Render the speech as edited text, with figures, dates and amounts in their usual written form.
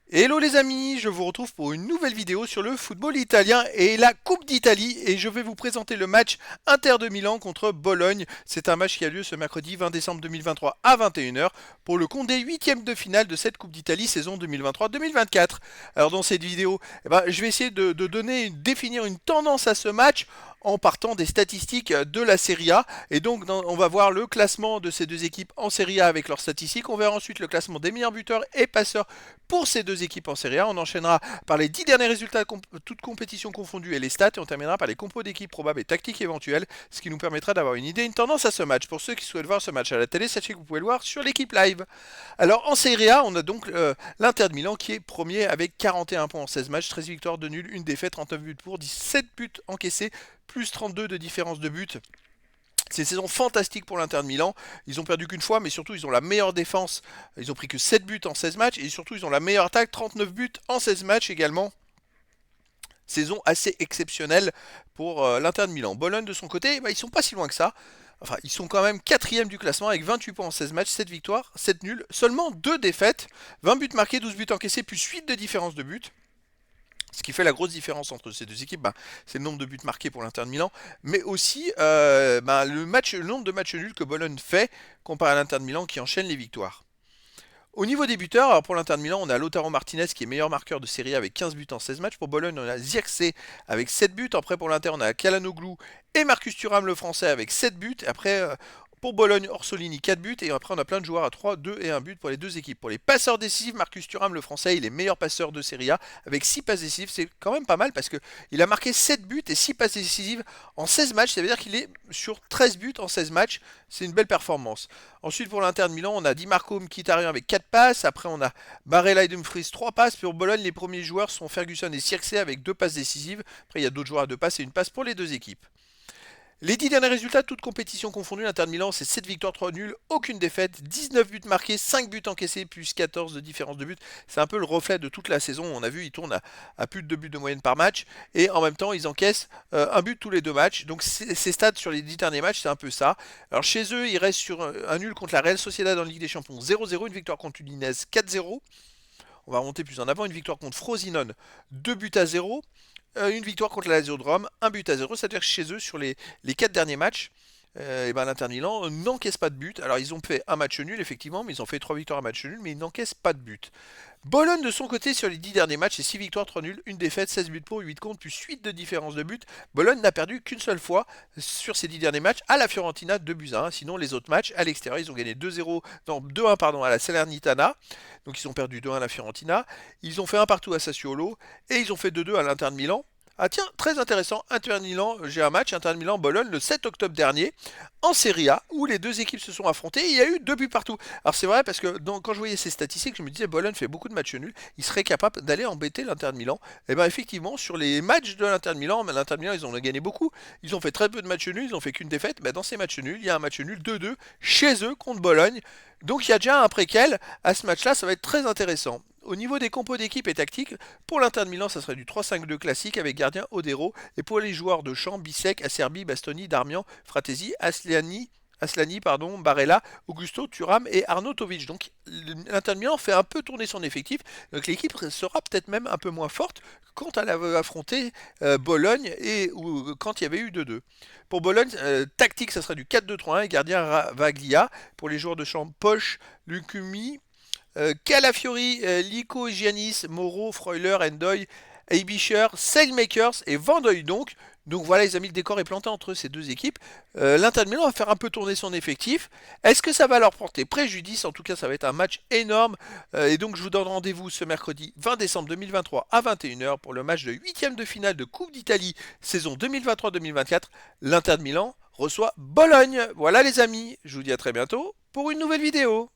Hello les amis, je vous retrouve pour une nouvelle vidéo sur le football italien et la Coupe d'Italie et je vais vous présenter le match Inter de Milan contre Bologne. C'est un match qui a lieu ce mercredi 20 décembre 2023 à 21 h pour le compte des huitièmes de finale de cette Coupe d'Italie saison 2023-2024. Alors dans cette vidéo, je vais essayer de définir une tendance à ce match en partant des statistiques de la Serie A. Et donc, on va voir le classement de ces deux équipes en Serie A avec leurs statistiques. On verra ensuite le classement des meilleurs buteurs et passeurs pour ces deux équipes en Serie A. On enchaînera par les 10 derniers résultats, toutes compétitions confondues et les stats. Et on terminera par les compos d'équipes probables et tactiques éventuelles, ce qui nous permettra d'avoir une idée, une tendance à ce match. Pour ceux qui souhaitent voir ce match à la télé, sachez que vous pouvez le voir sur l'équipe live. Alors, en Serie A, on a donc l'Inter de Milan qui est premier avec 41 points en 16 matchs, 13 victoires, 2 nuls, 1 défaite, 39 buts pour, 17 buts encaissés, plus 32 de différence de but. C'est une saison fantastique pour l'Inter de Milan. Ils ont perdu qu'une fois, mais surtout ils ont la meilleure défense. Ils ont pris que 7 buts en 16 matchs. Et surtout ils ont la meilleure attaque, 39 buts en 16 matchs également. Saison assez exceptionnelle pour l'Inter de Milan. Bologne de son côté, ils sont pas si loin que ça. Enfin, ils sont quand même quatrième du classement avec 28 points en 16 matchs, 7 victoires, 7 nuls, seulement 2 défaites, 20 buts marqués, 12 buts encaissés, plus 8 de différence de but. Ce qui fait la grosse différence entre ces deux équipes, c'est le nombre de buts marqués pour l'Inter de Milan, mais aussi le nombre de matchs nuls que Bologne fait comparé à l'Inter de Milan qui enchaîne les victoires. Au niveau des buteurs, alors pour l'Inter de Milan, on a Lautaro Martinez qui est meilleur marqueur de Serie A avec 15 buts en 16 matchs. Pour Bologne, on a Zirkzee avec 7 buts. Après pour l'Inter, on a Calhanoglu et Marcus Thuram le français avec 7 buts. Après pour Bologne, Orsolini 4 buts. Et après on a plein de joueurs à 3, 2 et 1 but pour les deux équipes. Pour les passeurs décisifs, Marcus Thuram le français, il est meilleur passeur de Serie A avec 6 passes décisives. C'est quand même pas mal parce qu'il a marqué 7 buts et 6 passes décisives en 16 matchs. Ça veut dire qu'il est sur 13 buts en 16 matchs. C'est une belle performance. Ensuite, pour l'Inter de Milan, on a Di Marco Mkhitaryan avec 4 passes. Après, on a Barella et Dumfries 3 passes. Pour Bologne, les premiers joueurs sont Ferguson et Zirkzee avec 2 passes décisives. Après, il y a d'autres joueurs à 2 passes et une passe pour les deux équipes. Les 10 derniers résultats, toutes compétitions confondues, l'Inter de Milan, c'est 7 victoires, 3 nuls, aucune défaite, 19 buts marqués, 5 buts encaissés, plus 14 de différence de but. C'est un peu le reflet de toute la saison. On a vu, ils tournent à plus de 2 buts de moyenne par match. Et en même temps, ils encaissent un but tous les deux matchs. Donc ces stats sur les 10 derniers matchs, c'est un peu ça. Alors chez eux, ils restent sur un nul contre la Real Sociedad en Ligue des Champions 0-0, une victoire contre l'Udinese 4-0. On va remonter plus en avant, une victoire contre Frosinone 2 buts à 0. Une victoire contre la Lazio de Rome, 1 but à 0. C'est-à-dire que chez eux, sur les 4 derniers matchs, l'Inter Milan n'encaisse pas de but. Alors ils ont fait un match nul effectivement, mais ils ont fait 3 victoires, un match nul, mais ils n'encaissent pas de but. Bologne de son côté sur les 10 derniers matchs, c'est 6 victoires, 3 nuls, 1 défaite, 16 buts pour, 8 contre, plus 8 de différence de but. Bologne n'a perdu qu'une seule fois sur ces 10 derniers matchs à la Fiorentina, 2 buts à 1. Sinon les autres matchs à l'extérieur, ils ont gagné 2-0, non 2-1 pardon, à la Salernitana. Donc ils ont perdu 2-1 à la Fiorentina. Ils ont fait un partout à Sassuolo et ils ont fait 2-2 à l'Inter de Milan. Ah tiens, très intéressant, Inter de Milan, j'ai un match, Inter de Milan-Bologne le 7 octobre dernier, en Serie A, où les deux équipes se sont affrontées, et il y a eu 2 buts partout. Alors c'est vrai, parce que quand je voyais ces statistiques, je me disais, Bologne fait beaucoup de matchs nuls, il serait capable d'aller embêter l'Inter de Milan. Et bien effectivement, sur les matchs de l'Inter de Milan, l'Inter de Milan, ils ont gagné beaucoup, ils ont fait très peu de matchs nuls, ils ont fait qu'une défaite, mais dans ces matchs nuls, il y a un match nul 2-2 chez eux contre Bologne, donc il y a déjà un préquel à ce match-là, ça va être très intéressant. Au niveau des compos d'équipe et tactiques, pour l'Inter de Milan, ça serait du 3-5-2 classique avec gardien Odero. Et pour les joueurs de champ, Bisek, Acerbi, Bastoni, Darmian, Fratesi, Aslani, Barella, Augusto, Thuram et Arnautovic. Donc l'Inter de Milan fait un peu tourner son effectif. Donc l'équipe sera peut-être même un peu moins forte quand elle avait affronté Bologne ou quand il y avait eu 2-2. Pour Bologne, tactique, ça serait du 4-2-3-1 et gardien Vaglia. Pour les joueurs de champ, Poche, Lucumi, Calafiori, Lico, Giannis, Moreau, Freuler, Endoy, Eibischer, Sailmakers et Vandoy donc. Donc voilà les amis, le décor est planté entre ces deux équipes. L'Inter de Milan va faire un peu tourner son effectif. Est-ce que ça va leur porter préjudice? En tout cas, ça va être un match énorme. Et donc je vous donne rendez-vous ce mercredi 20 décembre 2023 à 21 h pour le match de 8e de finale de Coupe d'Italie saison 2023-2024. L'Inter de Milan reçoit Bologne. Voilà les amis, je vous dis à très bientôt pour une nouvelle vidéo.